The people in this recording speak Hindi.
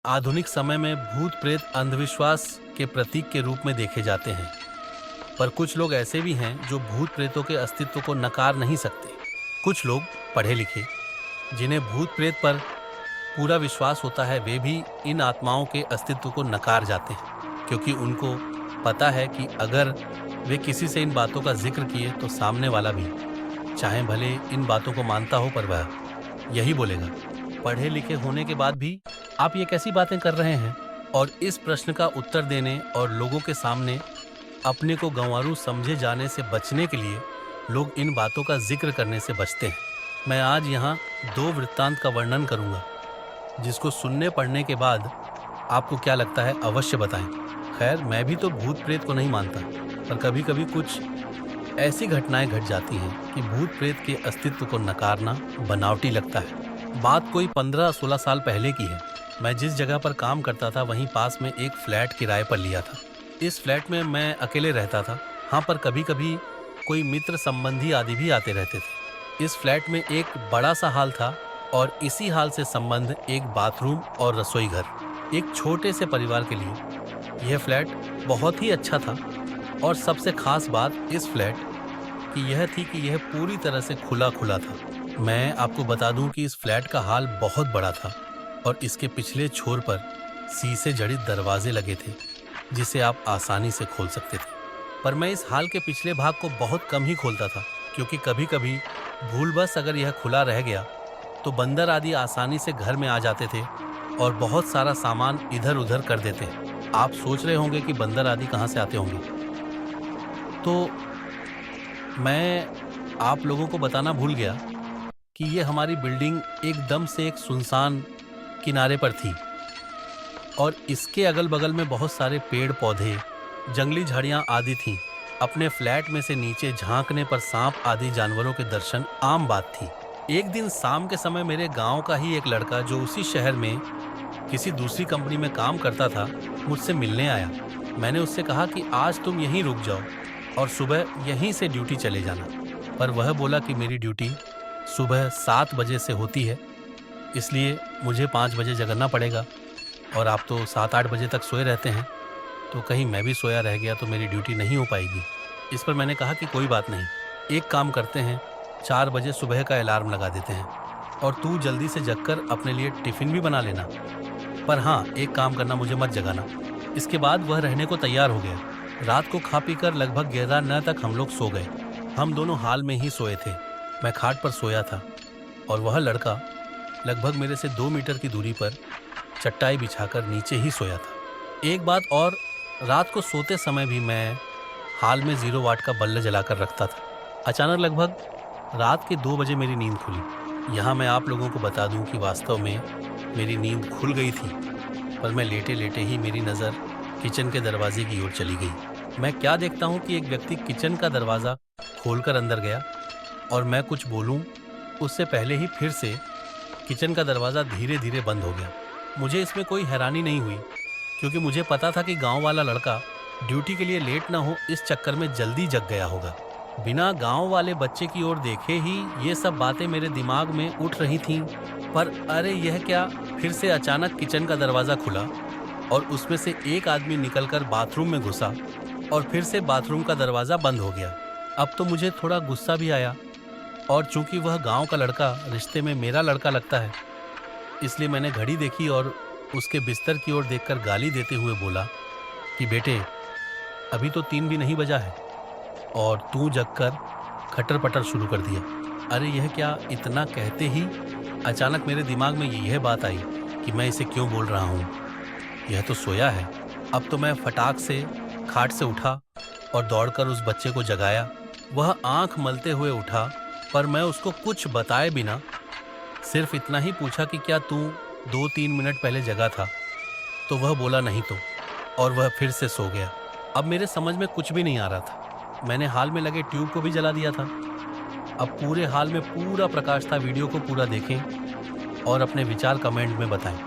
आधुनिक समय में भूत प्रेत अंधविश्वास के प्रतीक के रूप में देखे जाते हैं, पर कुछ लोग ऐसे भी हैं जो भूत प्रेतों के अस्तित्व को नकार नहीं सकते। कुछ लोग पढ़े लिखे, जिन्हें भूत प्रेत पर पूरा विश्वास होता है, वे भी इन आत्माओं के अस्तित्व को नकार जाते हैं, क्योंकि उनको पता है कि अगर वे किसी से इन बातों का जिक्र किए तो सामने वाला भी, चाहे भले इन बातों को मानता हो, पर वह यही बोलेगा। पढ़े लिखे होने के बाद भी आप ये कैसी बातें कर रहे हैं? और इस प्रश्न का उत्तर देने और लोगों के सामने अपने को गंवारू समझे जाने से बचने के लिए लोग इन बातों का जिक्र करने से बचते हैं। मैं आज यहाँ 2 वृत्तांत का वर्णन करूँगा, जिसको सुनने पढ़ने के बाद आपको क्या लगता है अवश्य बताएं। खैर, मैं भी तो भूत प्रेत को नहीं मानता, पर कभी कभी कुछ ऐसी घटनाएं घट जाती हैं कि भूत प्रेत के अस्तित्व को नकारना बनावटी लगता है। बात कोई 15-16 साल पहले की है। मैं जिस जगह पर काम करता था वहीं पास में एक फ्लैट किराए पर लिया था। इस फ्लैट में मैं अकेले रहता था। हाँ, पर कभी कभी कोई मित्र संबंधी आदि भी आते रहते थे। इस फ्लैट में एक बड़ा सा हाल था और इसी हाल से संबंध एक बाथरूम और रसोई घर। एक छोटे से परिवार के लिए यह फ्लैट बहुत ही अच्छा था, और सबसे खास बात इस फ्लैट की यह थी कि यह पूरी तरह से खुला खुला था। मैं आपको बता दूं कि इस फ्लैट का हाल बहुत बड़ा था और इसके पिछले छोर पर शीशे जड़ित दरवाजे लगे थे, जिसे आप आसानी से खोल सकते थे। पर मैं इस हाल के पिछले भाग को बहुत कम ही खोलता था, क्योंकि कभी कभी भूलवश अगर यह खुला रह गया तो बंदर आदि आसानी से घर में आ जाते थे और बहुत सारा सामान इधर उधर कर देते हैं। आप सोच रहे होंगे कि बंदर आदि कहाँ से आते होंगे, तो मैं आप लोगों को बताना भूल गया कि ये हमारी बिल्डिंग एकदम से एक सुनसान किनारे पर थी और इसके अगल बगल में बहुत सारे पेड़ पौधे, जंगली झाड़ियाँ आदि थीं। अपने फ्लैट में से नीचे झांकने पर सांप आदि जानवरों के दर्शन आम बात थी। एक दिन शाम के समय मेरे गांव का ही एक लड़का, जो उसी शहर में किसी दूसरी कंपनी में काम करता था, मुझसे मिलने आया। मैंने उससे कहा कि आज तुम यहीं रुक जाओ और सुबह यहीं से ड्यूटी चले जाना। पर वह बोला कि मेरी ड्यूटी सुबह 7 बजे से होती है, इसलिए मुझे 5 बजे जगना पड़ेगा, और आप तो 7-8 बजे तक सोए रहते हैं, तो कहीं मैं भी सोया रह गया तो मेरी ड्यूटी नहीं हो पाएगी। इस पर मैंने कहा कि कोई बात नहीं, एक काम करते हैं, 4 बजे सुबह का अलार्म लगा देते हैं और तू जल्दी से जगकर अपने लिए टिफ़िन भी बना लेना। पर हाँ, एक काम करना, मुझे मत जगाना। इसके बाद वह रहने को तैयार हो गया। रात को खा पी कर लगभग 11 तक हम लोग सो गए। हम दोनों हाल में ही सोए थे। मैं खाट पर सोया था और वह लड़का लगभग मेरे से 2 मीटर की दूरी पर चटाई बिछाकर नीचे ही सोया था। एक बात और, रात को सोते समय भी मैं हाल में 0 वाट का बल्ब जलाकर रखता था। अचानक लगभग रात के 2 बजे मेरी नींद खुली। यहाँ मैं आप लोगों को बता दूं कि वास्तव में मेरी नींद खुल गई थी, पर मैं लेटे लेटे ही मेरी नज़र किचन के दरवाजे की ओर चली गई। मैं क्या देखता हूँ कि एक व्यक्ति किचन का दरवाज़ा खोलकर अंदर गया और मैं कुछ बोलूँ उससे पहले ही फिर से किचन का दरवाज़ा धीरे धीरे बंद हो गया। मुझे इसमें कोई हैरानी नहीं हुई, क्योंकि मुझे पता था कि गांव वाला लड़का ड्यूटी के लिए लेट ना हो, इस चक्कर में जल्दी जग गया होगा। बिना गांव वाले बच्चे की ओर देखे ही ये सब बातें मेरे दिमाग में उठ रही थीं। पर अरे यह क्या, फिर से अचानक किचन का दरवाज़ा खुला और उसमें से एक आदमी निकलकर बाथरूम में घुसा और फिर से बाथरूम का दरवाज़ा बंद हो गया। अब तो मुझे थोड़ा गुस्सा भी आया, और चूंकि वह गांव का लड़का रिश्ते में मेरा लड़का लगता है, इसलिए मैंने घड़ी देखी और उसके बिस्तर की ओर देखकर गाली देते हुए बोला कि बेटे, अभी तो 3 भी नहीं बजा है और तू जगकर खटर पटर शुरू कर दिया। अरे यह क्या, इतना कहते ही अचानक मेरे दिमाग में यह बात आई कि मैं इसे क्यों बोल रहा हूँ, यह तो सोया है। अब तो मैं फटाक से खाट से उठा और दौड़कर उस बच्चे को जगाया। वह आंख मलते हुए उठा, पर मैं उसको कुछ बताए बिना सिर्फ इतना ही पूछा कि क्या तू 2-3 मिनट पहले जगा था? तो वह बोला नहीं तो, और वह फिर से सो गया। अब मेरे समझ में कुछ भी नहीं आ रहा था। मैंने हाल में लगे ट्यूब को भी जला दिया था। अब पूरे हाल में पूरा प्रकाश था। वीडियो को पूरा देखें और अपने विचार कमेंट में बताएं।